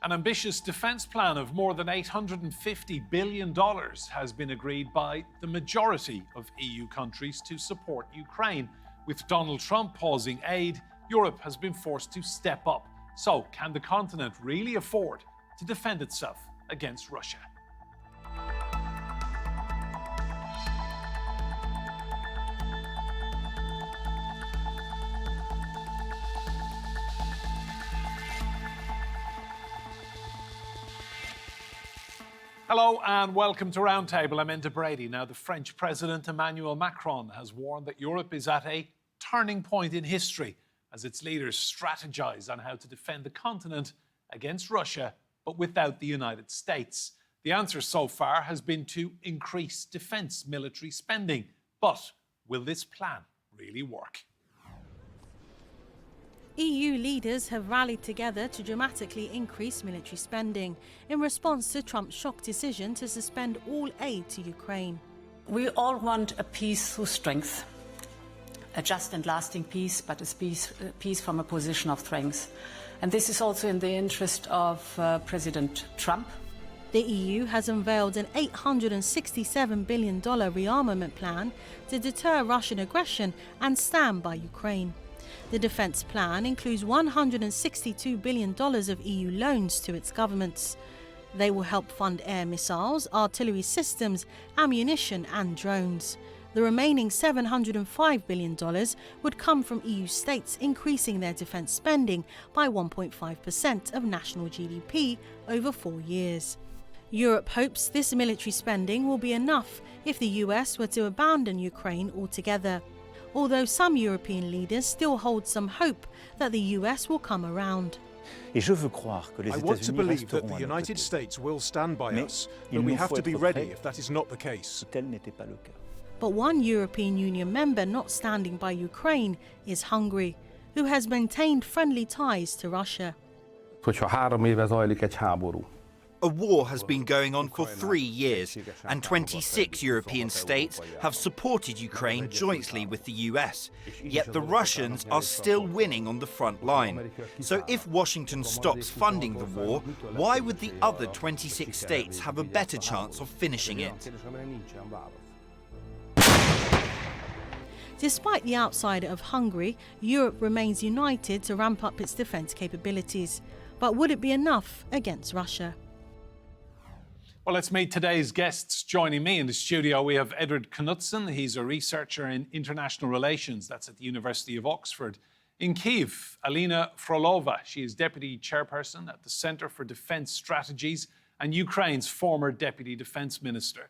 An ambitious defence plan of more than $850 billion has been agreed by the majority of EU countries to support Ukraine. With Donald Trump pausing aid, Europe has been forced to step up. So, can the continent really afford to defend itself against Russia? Hello and welcome to Roundtable. I'm Enda Brady. Now, the French President Emmanuel Macron has warned that Europe is at a turning point in history as its leaders strategize on how to defend the continent against Russia, but without the United States. The answer so far has been to increase defence military spending. But will this plan really work? EU leaders have rallied together to dramatically increase military spending in response to Trump's shock decision to suspend all aid to Ukraine. We all want a peace through strength, a just and lasting peace, but a peace from a position of strength. And this is also in the interest of President Trump. The EU has unveiled an $867 billion rearmament plan to deter Russian aggression and stand by Ukraine. The defence plan includes $162 billion of EU loans to its governments. They will help fund air missiles, artillery systems, ammunition and drones. The remaining $705 billion would come from EU states increasing their defence spending by 1.5% of national GDP over 4 years. Europe hopes this military spending will be enough if the US were to abandon Ukraine altogether, although some European leaders still hold some hope that the US will come around. I want to believe that the United States will stand by us, but we have to be ready if that is not the case. But one European Union member not standing by Ukraine is Hungary, who has maintained friendly ties to Russia. A war has been going on for 3 years, and 26 European states have supported Ukraine jointly with the US. Yet the Russians are still winning on the front line. So if Washington stops funding the war, why would the other 26 states have a better chance of finishing it? Despite the outsider of Hungary, Europe remains united to ramp up its defence capabilities. But would it be enough against Russia? Well, let's meet today's guests. Joining me in the studio, we have Edward Knudsen. He's a researcher in international relations. That's at the University of Oxford. In Kyiv, Alina Frolova. She is Deputy Chairperson at the Centre for Defence Strategies and Ukraine's former Deputy Defence Minister.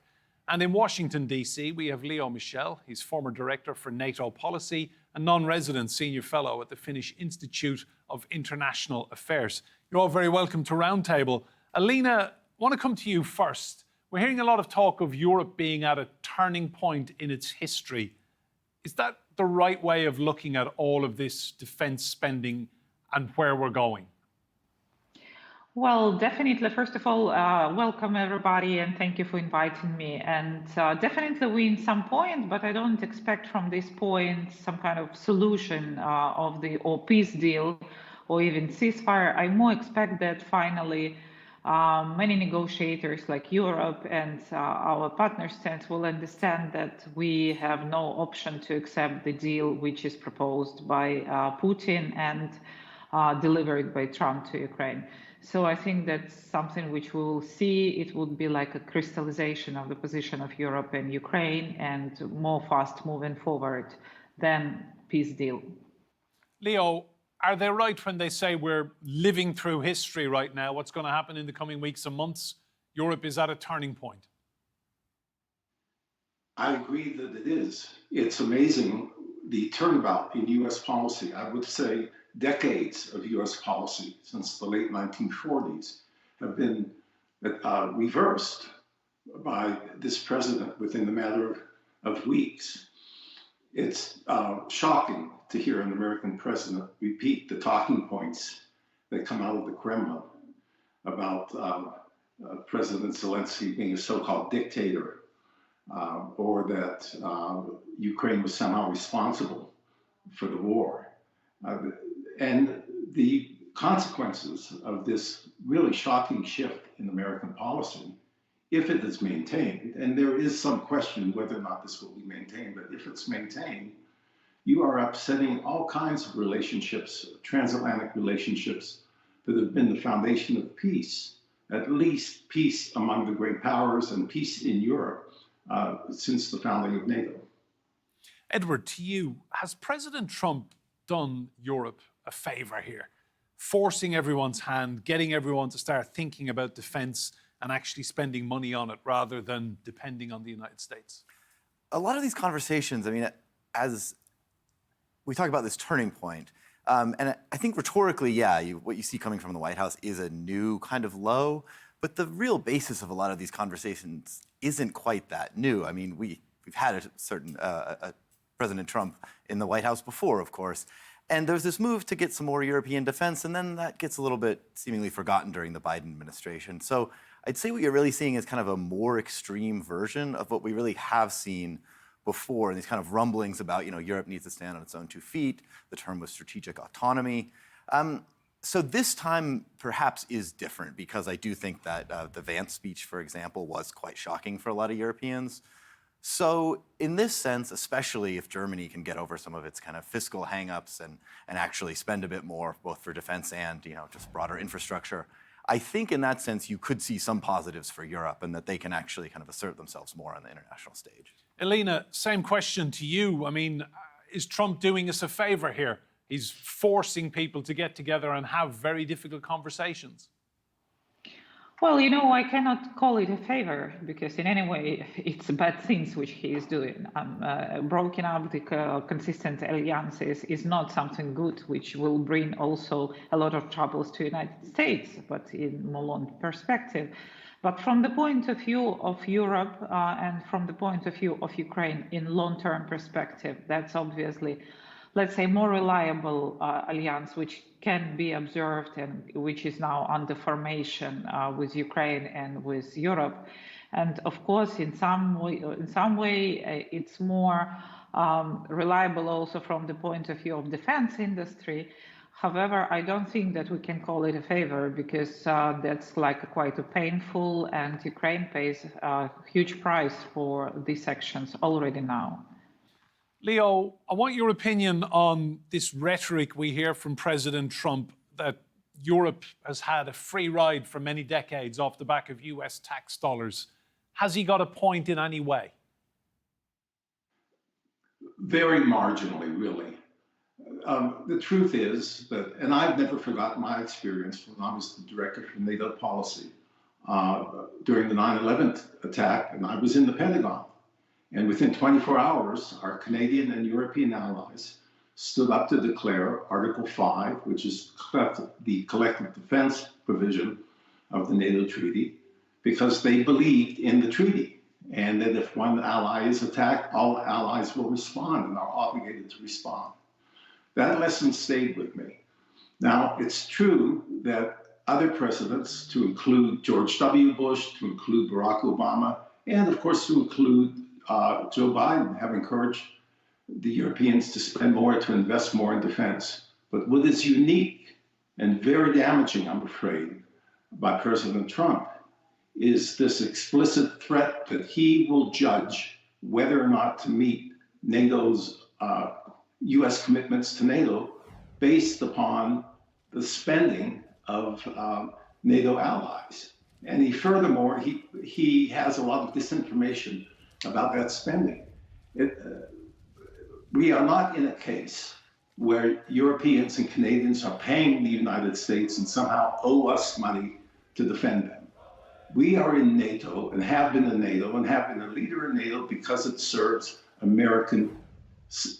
And in Washington, D.C., we have Michel. He's former Director for NATO Policy and non-resident Senior Fellow at the Finnish Institute of International Affairs. You're all very welcome to Roundtable. Alina, I want to come to you first. We're hearing a lot of talk of Europe being at a turning point in its history. Is that the right way of looking at all of this defence spending and where we're going? Well, definitely. First of all, welcome everybody and thank you for inviting me. And definitely we're in some point, but I don't expect from this point some kind of solution or peace deal or even ceasefire. I more expect that finally many negotiators like Europe and our partner states will understand that we have no option to accept the deal which is proposed by Putin and delivered by Trump to Ukraine. So I think that's something which we will see. It would be like a crystallization of the position of Europe and Ukraine and more fast moving forward than peace deal. Leo, are they right when they say we're living through history right now? What's going to happen in the coming weeks and months? Europe is at a turning point. I agree that it is. It's amazing the turnabout in U.S. policy. I would say decades of U.S. policy since the late 1940s have been reversed by this president within the matter of weeks. It's shocking to hear an American president repeat the talking points that come out of the Kremlin about President Zelensky being a so-called dictator, or that Ukraine was somehow responsible for the war. And the consequences of this really shocking shift in American policy, if it is maintained, and there is some question whether or not this will be maintained, but if it's maintained, you are upsetting all kinds of relationships, transatlantic relationships that have been the foundation of peace, at least peace among the great powers and peace in Europe since the founding of NATO. Edward, to you, has President Trump done Europe a favor here, forcing everyone's hand, getting everyone to start thinking about defense and actually spending money on it rather than depending on the United States? A lot of these conversations, I mean, as we talk about this turning point, and I think rhetorically, yeah, what you see coming from the White House is a new kind of low, but the real basis of a lot of these conversations isn't quite that new. I mean, we've had a certain President Trump in the White House before, of course, and there's this move to get some more European defense, and then that gets a little bit seemingly forgotten during the Biden administration. So I'd say what you're really seeing is kind of a more extreme version of what we really have seen before, and these kind of rumblings about, Europe needs to stand on its own 2 feet. The term was strategic autonomy. So this time perhaps is different because I do think that the Vance speech, for example, was quite shocking for a lot of Europeans. So in this sense, especially if Germany can get over some of its kind of fiscal hangups and actually spend a bit more, both for defense and, just broader infrastructure, I think in that sense you could see some positives for Europe and that they can actually kind of assert themselves more on the international stage. Alina, same question to you. I mean, is Trump doing us a favor here? He's forcing people to get together and have very difficult conversations. Well, I cannot call it a favor because in any way it's bad things which he is doing. Breaking up the consistent alliances is not something good, which will bring also a lot of troubles to the United States, but in more long perspective. But from the point of view of Europe and from the point of view of Ukraine in long-term perspective, that's obviously, let's say, more reliable alliance which can be observed and which is now under formation with Ukraine and with Europe. And of course, in some way, it's more reliable also from the point of view of defense industry. However, I don't think that we can call it a favor because that's like quite a painful, and Ukraine pays a huge price for these actions already now. Leo, I want your opinion on this rhetoric we hear from President Trump that Europe has had a free ride for many decades off the back of US tax dollars. Has he got a point in any way? Very marginally, really. The truth is that, and I've never forgotten my experience when I was the director for NATO policy during the 9/11 attack, and I was in the Pentagon. And within 24 hours, our Canadian and European allies stood up to declare Article 5, which is the collective defense provision of the NATO treaty, because they believed in the treaty. And that if one ally is attacked, all allies will respond and are obligated to respond. That lesson stayed with me. Now, it's true that other presidents, to include George W. Bush, to include Barack Obama, and of course to include Joe Biden, have encouraged the Europeans to spend more, to invest more in defense. But what is unique and very damaging, I'm afraid, by President Trump is this explicit threat that he will judge whether or not to meet NATO's U.S. commitments to NATO based upon the spending of NATO allies. And furthermore, he has a lot of disinformation about that spending. We are not in a case where Europeans and Canadians are paying the United States and somehow owe us money to defend them. We are in NATO and have been in NATO and have been a leader in NATO because it serves American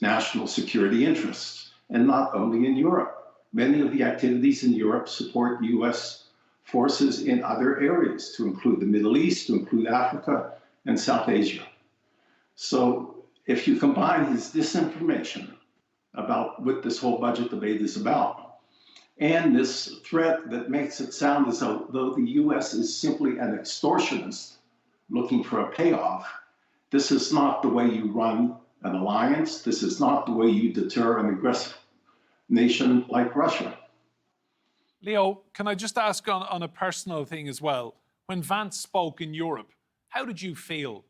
national security interests, and not only in Europe. Many of the activities in Europe support U.S. forces in other areas, to include the Middle East, to include Africa and South Asia. So if you combine his disinformation about what this whole budget debate is about, and this threat that makes it sound as though the U.S. is simply an extortionist looking for a payoff, this is not the way you run an alliance. This is not the way you deter an aggressive nation like Russia. Leo, can I just ask on a personal thing as well? When Vance spoke in Europe, how did you feel,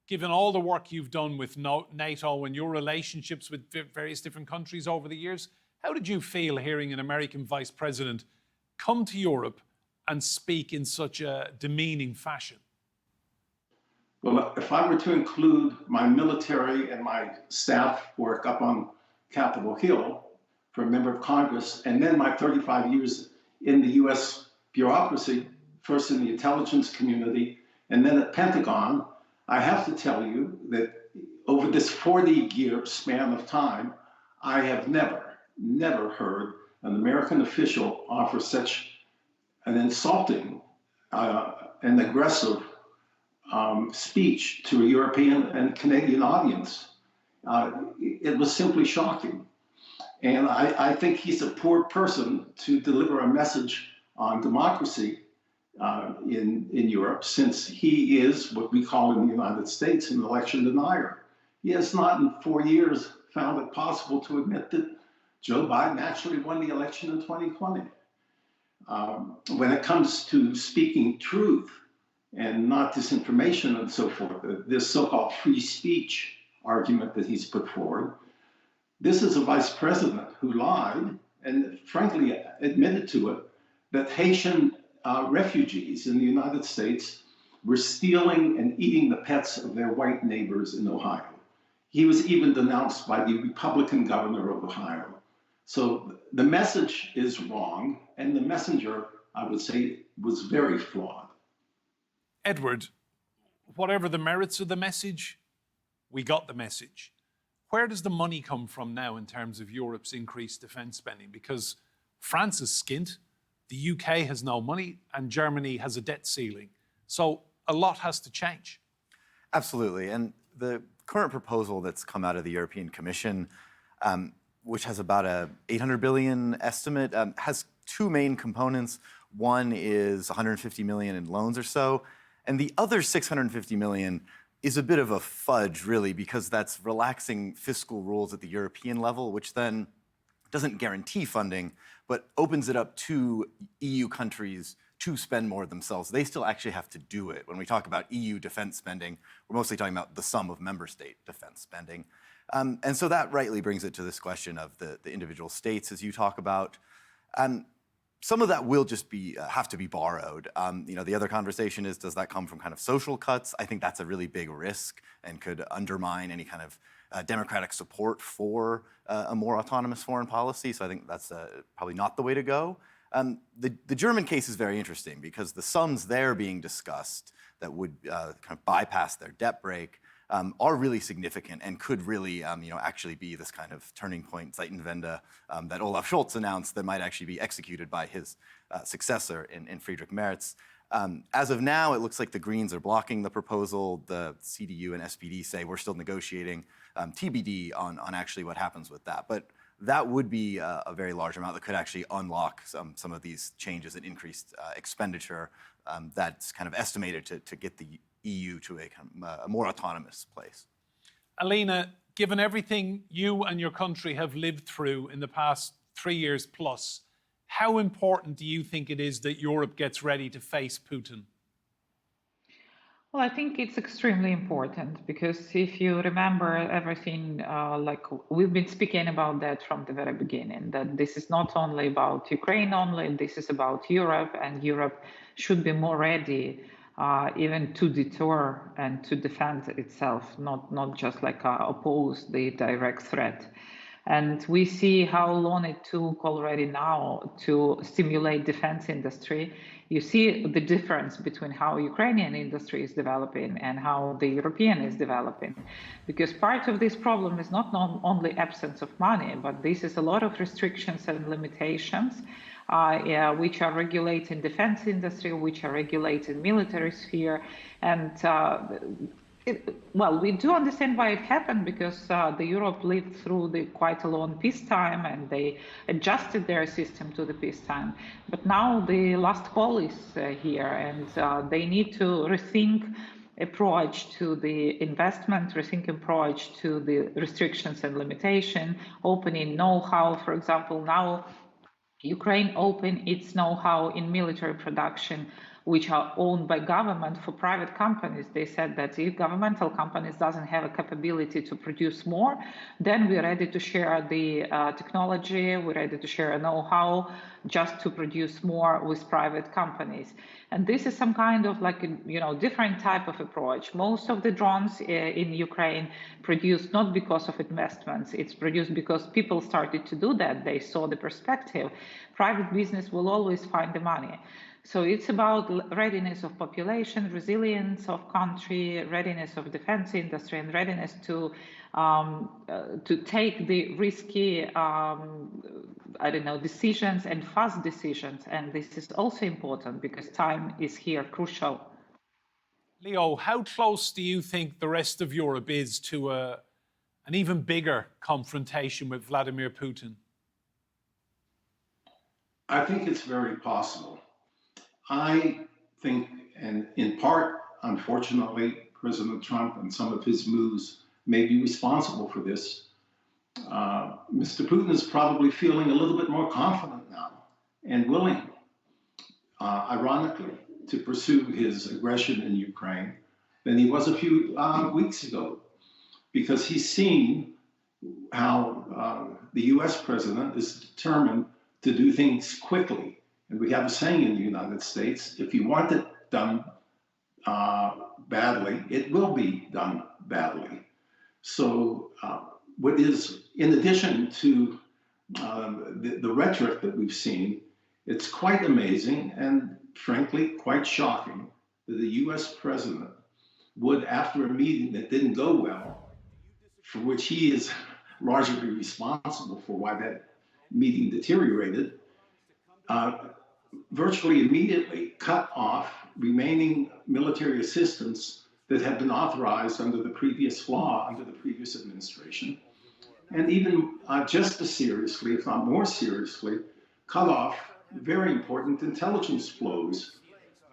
given all the work you've done with NATO and your relationships with various different countries over the years? How did you feel hearing an American vice president come to Europe and speak in such a demeaning fashion? Well, if I were to include my military and my staff work up on Capitol Hill for a member of Congress, and then my 35 years in the US bureaucracy, first in the intelligence community, and then at Pentagon, I have to tell you that over this 40-year span of time, I have never heard an American official offer such an insulting and aggressive speech to a European and Canadian audience. It was simply shocking. And I think he's a poor person to deliver a message on democracy in Europe, since he is what we call in the United States an election denier. He has not in 4 years found it possible to admit that Joe Biden actually won the election in 2020. When it comes to speaking truth and not disinformation and so forth, this so-called free speech argument that he's put forward, this is a vice president who lied and frankly admitted to it that Haitian refugees in the United States were stealing and eating the pets of their white neighbors in Ohio. He was even denounced by the Republican governor of Ohio. So the message is wrong, and the messenger, I would say, was very flawed. Edward, whatever the merits of the message, we got the message. Where does the money come from now in terms of Europe's increased defence spending? Because France is skint, the UK has no money, and Germany has a debt ceiling. So a lot has to change. Absolutely. And the current proposal that's come out of the European Commission, which has about a 800 billion estimate, has two main components. One is 150 million in loans or so, and the other 650 million is a bit of a fudge, really, because that's relaxing fiscal rules at the European level, which then doesn't guarantee funding, but opens it up to EU countries to spend more themselves. They still actually have to do it. When we talk about EU defense spending, we're mostly talking about the sum of member state defense spending. And so that rightly brings it to this question of the individual states, as you talk about. Some of that will just have to be borrowed. The other conversation is, does that come from kind of social cuts? I think that's a really big risk and could undermine any kind of democratic support for a more autonomous foreign policy. So I think that's probably not the way to go. The German case is very interesting because the sums there being discussed that would kind of bypass their debt brake are really significant and could really, actually be this kind of turning point, Zeitenwende, that Olaf Scholz announced that might actually be executed by his successor in Friedrich Merz. As of now, it looks like the Greens are blocking the proposal. The CDU and SPD say we're still negotiating, TBD on actually what happens with that. But that would be a very large amount that could actually unlock some of these changes and increased expenditure that's kind of estimated to get the EU to a more autonomous place. Alina, given everything you and your country have lived through in the past 3 years plus, how important do you think it is that Europe gets ready to face Putin? Well, I think it's extremely important because if you remember everything, we've been speaking about that from the very beginning, that this is not only about Ukraine only, this is about Europe, and Europe should be more ready even to deter and to defend itself, not just oppose the direct threat. And we see how long it took already now to stimulate defense industry. You see the difference between how Ukrainian industry is developing and how the European is developing. Because part of this problem is not only absence of money, but this is a lot of restrictions and limitations which are regulating defense industry, which are regulating military sphere. And we do understand why it happened, because the Europe lived through quite a long peacetime and they adjusted their system to the peacetime. But now the last call is here, and they need to rethink approach to the investment, rethink approach to the restrictions and limitation, opening know-how. For example, now Ukraine opened its know-how in military production, which are owned by government, for private companies. They said that if governmental companies doesn't have a capability to produce more, then we're ready to share the technology, we're ready to share a know-how just to produce more with private companies. And this is some kind of like, different type of approach. Most of the drones in Ukraine produced not because of investments, it's produced because people started to do that. They saw the perspective. Private business will always find the money. So it's about readiness of population, resilience of country, readiness of defense industry, and readiness to take the risky, decisions and fast decisions. And this is also important because time is here crucial. Leo, how close do you think the rest of Europe is to an even bigger confrontation with Vladimir Putin? I think it's very possible. I think, and in part, unfortunately, President Trump and some of his moves may be responsible for this. Mr. Putin is probably feeling a little bit more confident now and willing, ironically, to pursue his aggression in Ukraine than he was a few weeks ago, because he's seen how the US president is determined to do things quickly. And we have a saying in the United States, if you want it done badly, it will be done badly. So what is, in addition to the rhetoric that we've seen, it's quite amazing and frankly quite shocking that the US president would, after a meeting that didn't go well, for which he is largely responsible for why that meeting deteriorated, virtually immediately cut off remaining military assistance that had been authorized under the previous law, under the previous administration, and even just as seriously, if not more seriously, cut off very important intelligence flows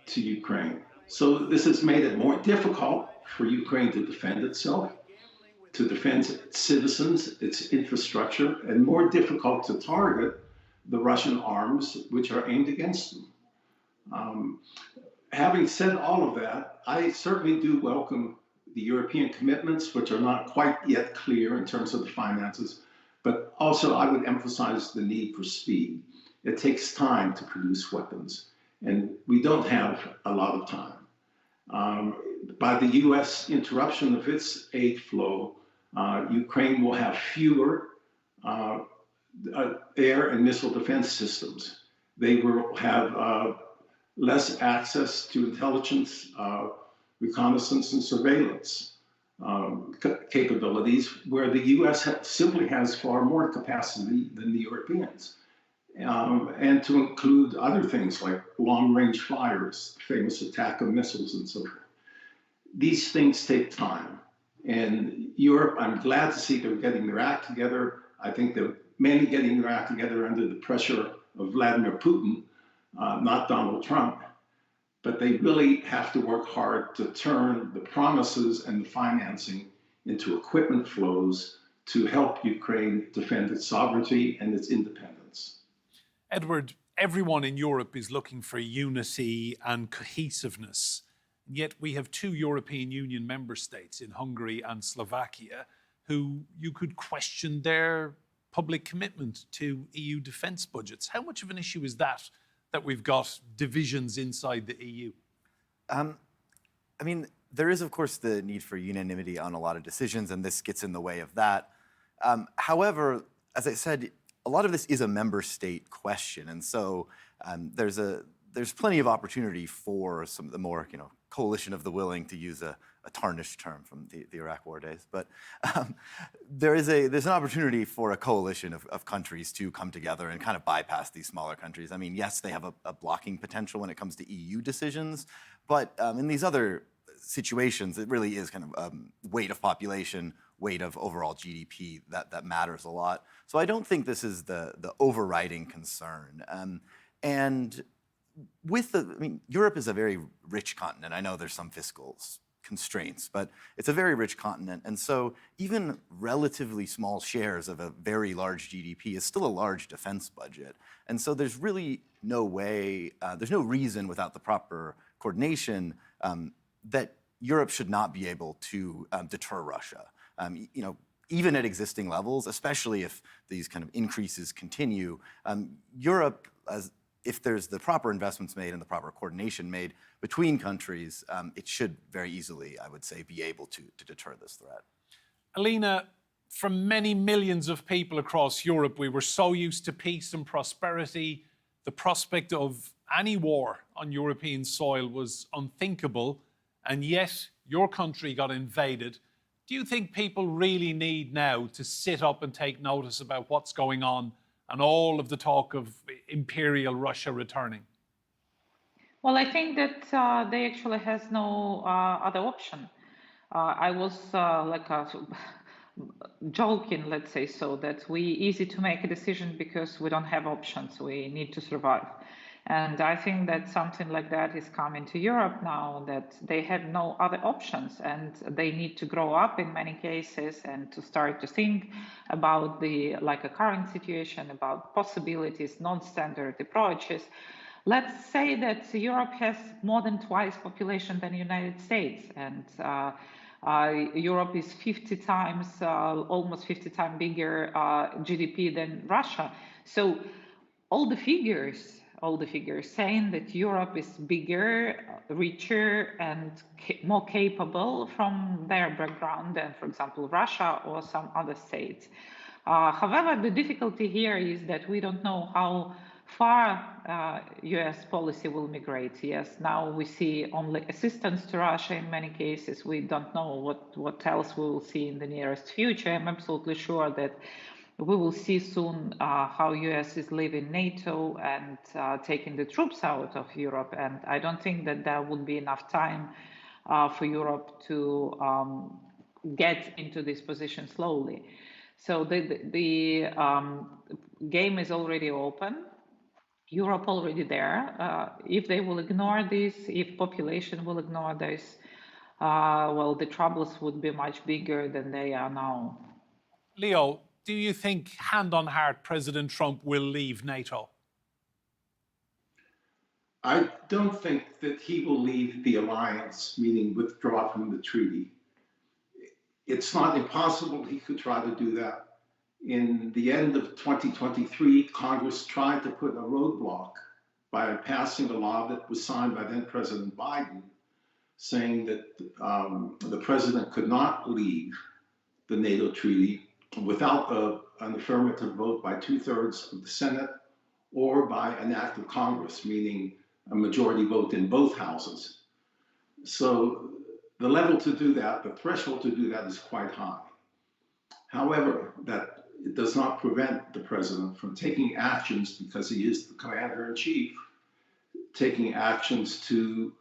to Ukraine. So this has made it more difficult for Ukraine to defend itself, to defend its citizens, its infrastructure, and more difficult to target the Russian arms which are aimed against them. Having said all of that, I certainly do welcome the European commitments, which are not quite yet clear in terms of the finances, but also I would emphasize the need for speed. It takes time to produce weapons, and we don't have a lot of time. By the US interruption of its aid flow, Ukraine will have fewer air and missile defense systems. They will have less access to intelligence, reconnaissance, and surveillance capabilities, where the US simply has far more capacity than the Europeans. And to include other things like long-range fires, famous attack of missiles, and so forth. These things take time. And Europe, I'm glad to see they're getting their act together. I think they're mainly getting their act together under the pressure of Vladimir Putin, not Donald Trump. But they really have to work hard to turn the promises and the financing into equipment flows to help Ukraine defend its sovereignty and its independence. Edward, everyone in Europe is looking for unity and cohesiveness. Yet we have two European Union member states in Hungary and Slovakia who you could question their public commitment to EU defence budgets. How much of an issue is that we've got divisions inside the EU? I mean, there is, of course, the need for unanimity on a lot of decisions, and this gets in the way of that. However, as I said, a lot of this is a member state question, and so there's plenty of opportunity for some of the more, coalition of the willing, to use a tarnished term from the Iraq War days. But there's an opportunity for a coalition of countries to come together and kind of bypass these smaller countries. I mean, yes, they have a blocking potential when it comes to EU decisions, but in these other situations, it really is kind of weight of population, weight of overall GDP that matters a lot. So I don't think this is the overriding concern. And Europe is a very rich continent. I know there's some fiscal constraints, but it's a very rich continent. And so even relatively small shares of a very large GDP is still a large defense budget. And so there's really no way, there's no reason without the proper coordination that Europe should not be able to deter Russia. Even at existing levels, especially if these kind of increases continue, Europe, if there's the proper investments made and the proper coordination made between countries, it should very easily, I would say, be able to deter this threat. Alina, for many millions of people across Europe, we were so used to peace and prosperity. The prospect of any war on European soil was unthinkable, and yet your country got invaded. Do you think people really need now to sit up and take notice about what's going on and all of the talk of imperial Russia returning? Well, I think that they actually has no other option. I was joking, let's say so, that we easy to make a decision because we don't have options. We need to survive. And I think that something like that is coming to Europe now, that they have no other options and they need to grow up in many cases and to start to think about the a current situation, about possibilities, non-standard approaches. Let's say that Europe has more than twice population than the United States, and Europe is 50 times, almost 50 times bigger GDP than Russia. So all the figures saying that Europe is bigger, richer, and more capable from their background than, for example, Russia or some other states. However, the difficulty here is that we don't know how far US policy will migrate. Yes, now we see only assistance to Russia in many cases. We don't know what else we will see in the nearest future. I'm absolutely sure that we will see soon how US is leaving NATO and taking the troops out of Europe. And I don't think that there would be enough time for Europe to get into this position slowly. So the game is already open. Europe already there. If they will ignore this, if population will ignore this, well, the troubles would be much bigger than they are now. Leo, do you think, hand on heart, President Trump will leave NATO? I don't think that he will leave the alliance, meaning withdraw from the treaty. It's not impossible he could try to do that. In the end of 2023, Congress tried to put a roadblock by passing a law that was signed by then President Biden, saying that the president could not leave the NATO treaty without an affirmative vote by 2/3 of the Senate or by an act of Congress, meaning a majority vote in both houses. So the level to do that, the threshold to do that is quite high. However, that it does not prevent the president from taking actions, because he is the commander-in-chief, taking actions to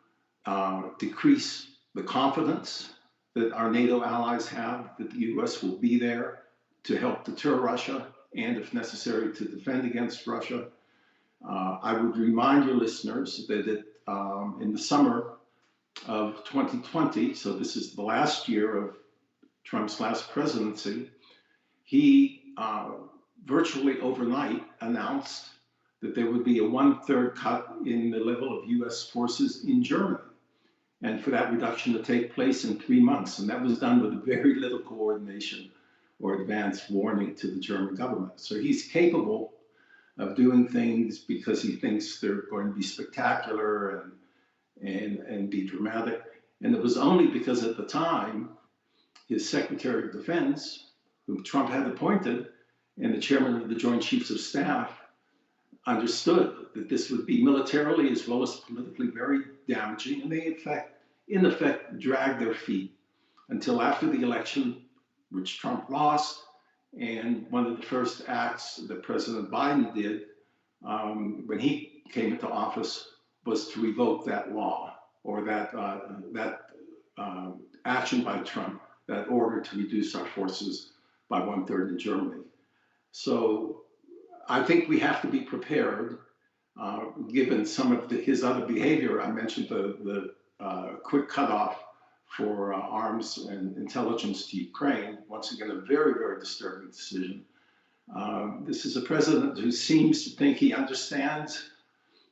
decrease the confidence that our NATO allies have that the US will be there to help deter Russia and, if necessary, to defend against Russia. I would remind your listeners that in the summer of 2020, so this is the last year of Trump's last presidency, he virtually overnight announced that there would be a 1/3 cut in the level of US forces in Germany, and for that reduction to take place in 3 months. And that was done with very little coordination or advance warning to the German government. So he's capable of doing things because he thinks they're going to be spectacular and be dramatic. And it was only because at the time, his Secretary of Defense, whom Trump had appointed, and the chairman of the Joint Chiefs of Staff understood that this would be militarily as well as politically very damaging, and they in effect dragged their feet until after the election, which Trump lost. And one of the first acts that President Biden did when he came into office was to revoke that law, or that action by Trump, that order to reduce our forces by 1/3 in Germany. So I think we have to be prepared, given some of his other behavior. I mentioned the quick cutoff for arms and intelligence to Ukraine. Once again, a very, very disturbing decision. This is a president who seems to think he understands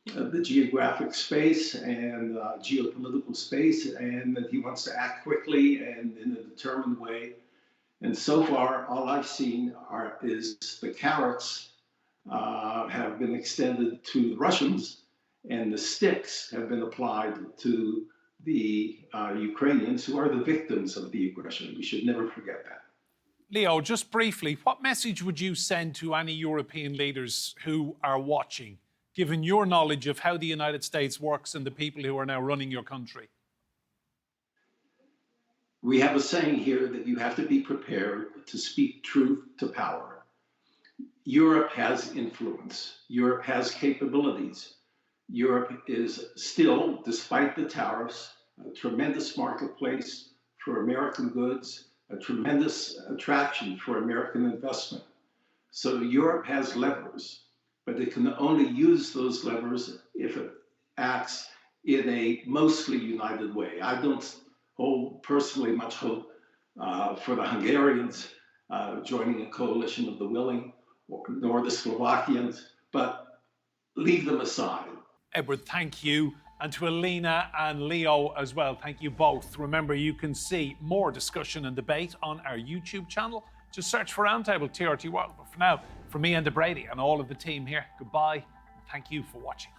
the geographic space and geopolitical space, and that he wants to act quickly and in a determined way. And so far, all I've seen is the carrots have been extended to the Russians, and the sticks have been applied to the Ukrainians, who are the victims of the aggression. We should never forget that. Leo, just briefly, what message would you send to any European leaders who are watching, given your knowledge of how the United States works and the people who are now running your country? We have a saying here that you have to be prepared to speak truth to power. Europe has influence. Europe has capabilities. Europe is still, despite the tariffs, a tremendous marketplace for American goods, a tremendous attraction for American investment. So Europe has levers, but it can only use those levers if it acts in a mostly united way. I don't hold personally much hope for the Hungarians joining a coalition of the willing, nor the Slovakians, but leave them aside. Edward, thank you. And to Alina and Leo as well, thank you both. Remember, you can see more discussion and debate on our YouTube channel. Just search for Roundtable TRT World. But for now, from me, Enda Brady, and all of the team here, goodbye. And thank you for watching.